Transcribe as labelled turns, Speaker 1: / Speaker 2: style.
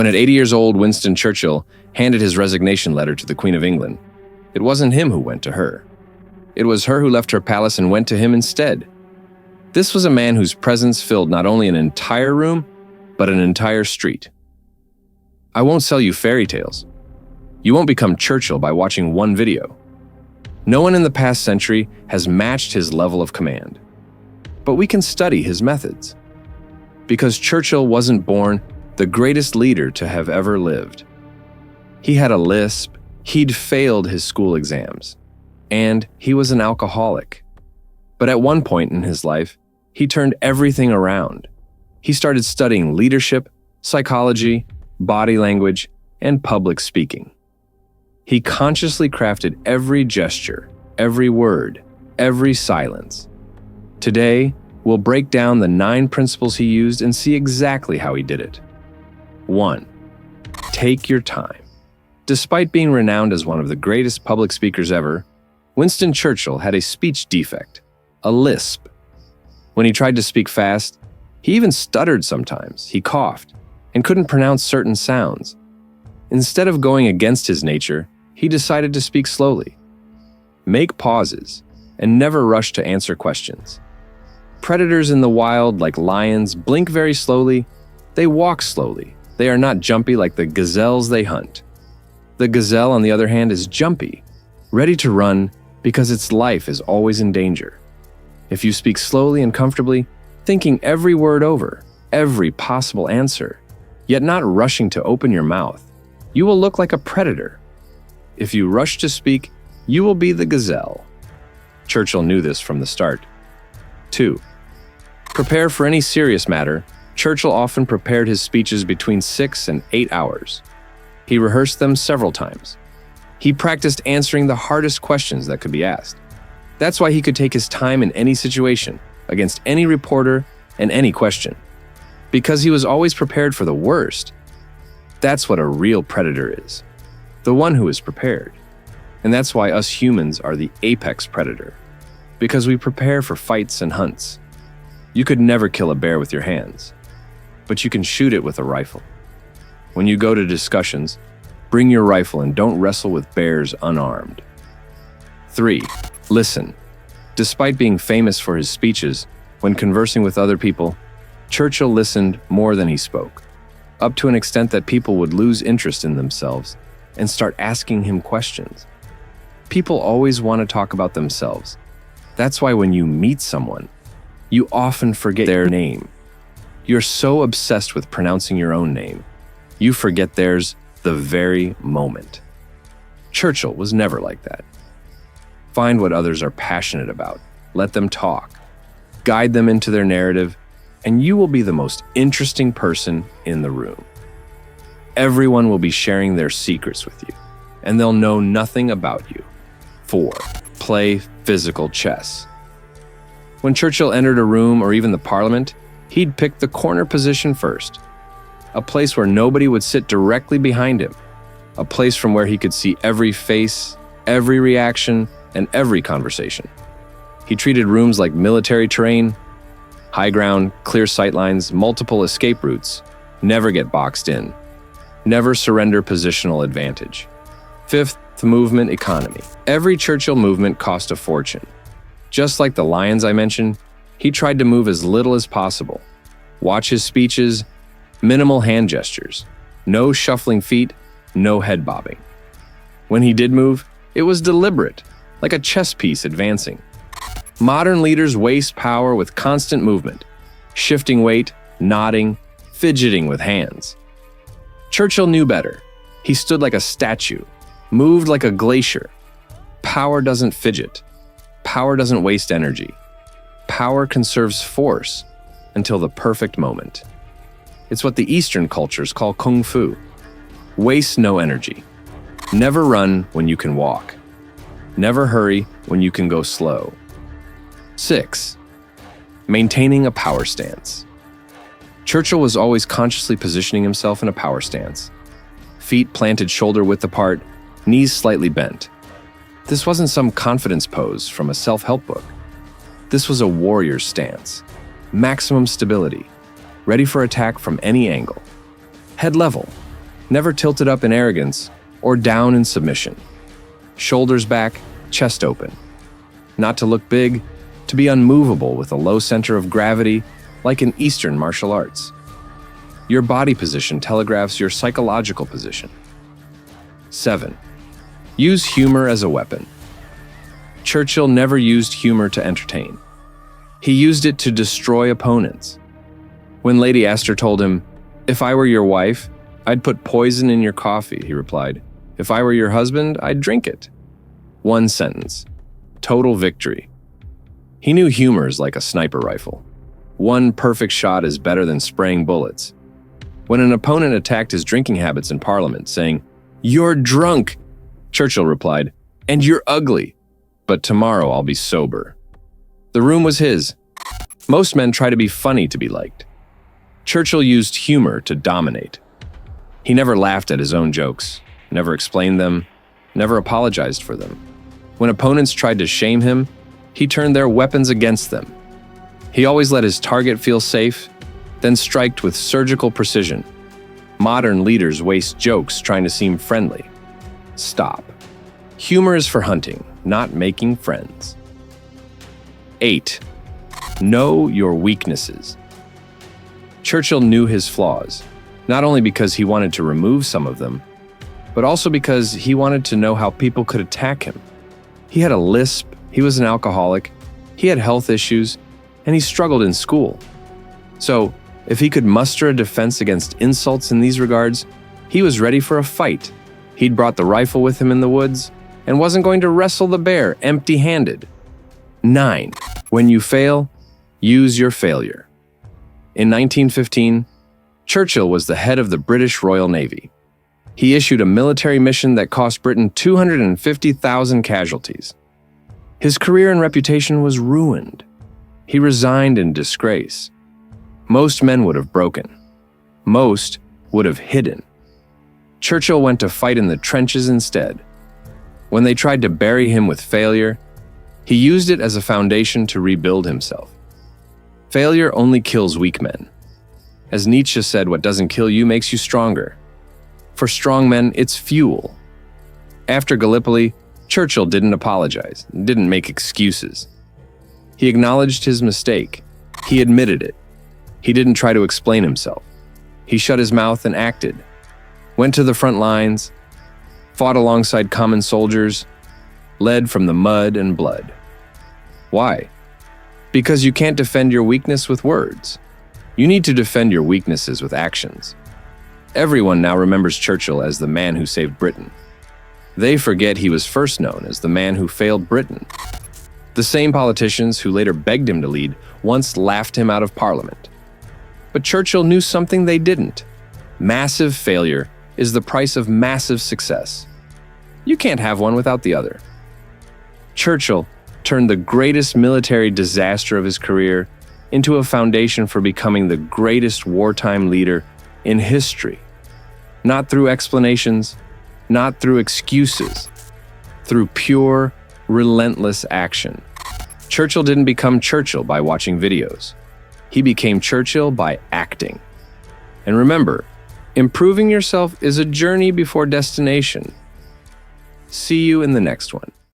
Speaker 1: When at 80 years old, Winston Churchill handed his resignation letter to the Queen of England, it wasn't him who went to her. It was her who left her palace and went to him instead. This was a man whose presence filled not only an entire room, but an entire street. I won't sell you fairy tales. You won't become Churchill by watching one video. No one in the past century has matched his level of command. But we can study his methods. Because Churchill wasn't born the greatest leader to have ever lived. He had a lisp, he'd failed his school exams, and he was an alcoholic. But at one point in his life, he turned everything around. He started studying leadership, psychology, body language, and public speaking. He consciously crafted every gesture, every word, every silence. Today, we'll break down the 9 principles he used and see exactly how he did it. 1. Take your time. Despite being renowned as one of the greatest public speakers ever, Winston Churchill had a speech defect, a lisp. When he tried to speak fast, he even stuttered sometimes, he coughed, and couldn't pronounce certain sounds. Instead of going against his nature, he decided to speak slowly. Make pauses, and never rush to answer questions. Predators in the wild, like lions, blink very slowly. They walk slowly. They are not jumpy like the gazelles they hunt. The gazelle, on the other hand, is jumpy, ready to run because its life is always in danger. If you speak slowly and comfortably, thinking every word over, every possible answer, yet not rushing to open your mouth, you will look like a predator. If you rush to speak, you will be the gazelle. Churchill knew this from the start. 2. Prepare for any serious matter. Churchill often prepared his speeches between 6 and 8 hours. He rehearsed them several times. He practiced answering the hardest questions that could be asked. That's why he could take his time in any situation, against any reporter and any question. Because he was always prepared for the worst. That's what a real predator is. The one who is prepared. And that's why us humans are the apex predator. Because we prepare for fights and hunts. You could never kill a bear with your hands, but you can shoot it with a rifle. When you go to discussions, bring your rifle and don't wrestle with bears unarmed. 3. Listen. Despite being famous for his speeches, when conversing with other people, Churchill listened more than he spoke, up to an extent that people would lose interest in themselves and start asking him questions. People always want to talk about themselves. That's why when you meet someone, you often forget their name. You're so obsessed with pronouncing your own name, you forget theirs the very moment. Churchill was never like that. Find what others are passionate about. Let them talk. Guide them into their narrative, and you will be the most interesting person in the room. Everyone will be sharing their secrets with you, and they'll know nothing about you. 4. Play physical chess. When Churchill entered a room or even the parliament, he'd pick the corner position first. A place where nobody would sit directly behind him. A place from where he could see every face, every reaction, and every conversation. He treated rooms like military terrain, high ground, clear sightlines, multiple escape routes. Never get boxed in. Never surrender positional advantage. 5th, movement economy. Every Churchill movement cost a fortune. Just like the lions I mentioned, he tried to move as little as possible. Watch his speeches, minimal hand gestures, no shuffling feet, no head bobbing. When he did move, it was deliberate, like a chess piece advancing. Modern leaders waste power with constant movement, shifting weight, nodding, fidgeting with hands. Churchill knew better. He stood like a statue, moved like a glacier. Power doesn't fidget. Power doesn't waste energy. Power conserves force until the perfect moment. It's what the Eastern cultures call kung fu. Waste no energy. Never run when you can walk. Never hurry when you can go slow. 6. Maintaining a power stance. Churchill was always consciously positioning himself in a power stance. Feet planted shoulder-width apart, knees slightly bent. This wasn't some confidence pose from a self-help book. This was a warrior's stance. Maximum stability, ready for attack from any angle. Head level, never tilted up in arrogance or down in submission. Shoulders back, chest open. Not to look big, to be unmovable with a low center of gravity like in Eastern martial arts. Your body position telegraphs your psychological position. 7. Use humor as a weapon. Churchill never used humor to entertain. He used it to destroy opponents. When Lady Astor told him, "If I were your wife, I'd put poison in your coffee," he replied, "If I were your husband, I'd drink it." One sentence. Total victory. He knew humor is like a sniper rifle. One perfect shot is better than spraying bullets. When an opponent attacked his drinking habits in Parliament, saying, "You're drunk," Churchill replied, "And you're ugly, but tomorrow I'll be sober." The room was his. Most men try to be funny to be liked. Churchill used humor to dominate. He never laughed at his own jokes, never explained them, never apologized for them. When opponents tried to shame him, he turned their weapons against them. He always let his target feel safe, then striked with surgical precision. Modern leaders waste jokes trying to seem friendly. Stop. Humor is for hunting, not making friends. 8. Know your weaknesses. Churchill knew his flaws, not only because he wanted to remove some of them, but also because he wanted to know how people could attack him. He had a lisp, he was an alcoholic, he had health issues, and he struggled in school. So, if he could muster a defense against insults in these regards, he was ready for a fight. He'd brought the rifle with him in the woods and wasn't going to wrestle the bear empty-handed. 9. When you fail, use your failure. In 1915, Churchill was the head of the British Royal Navy. He issued a military mission that cost Britain 250,000 casualties. His career and reputation was ruined. He resigned in disgrace. Most men would have broken. Most would have hidden. Churchill went to fight in the trenches instead. When they tried to bury him with failure, he used it as a foundation to rebuild himself. Failure only kills weak men. As Nietzsche said, what doesn't kill you makes you stronger. For strong men, it's fuel. After Gallipoli, Churchill didn't apologize, didn't make excuses. He acknowledged his mistake. He admitted it. He didn't try to explain himself. He shut his mouth and acted. Went to the front lines, fought alongside common soldiers, led from the mud and blood. Why? Because you can't defend your weakness with words. You need to defend your weaknesses with actions. Everyone now remembers Churchill as the man who saved Britain. They forget he was first known as the man who failed Britain. The same politicians who later begged him to lead once laughed him out of Parliament. But Churchill knew something they didn't. Massive failure is the price of massive success. You can't have one without the other. Churchill turned the greatest military disaster of his career into a foundation for becoming the greatest wartime leader in history. Not through explanations, not through excuses, through pure, relentless action. Churchill didn't become Churchill by watching videos. He became Churchill by acting. And remember, improving yourself is a journey before destination. See you in the next one.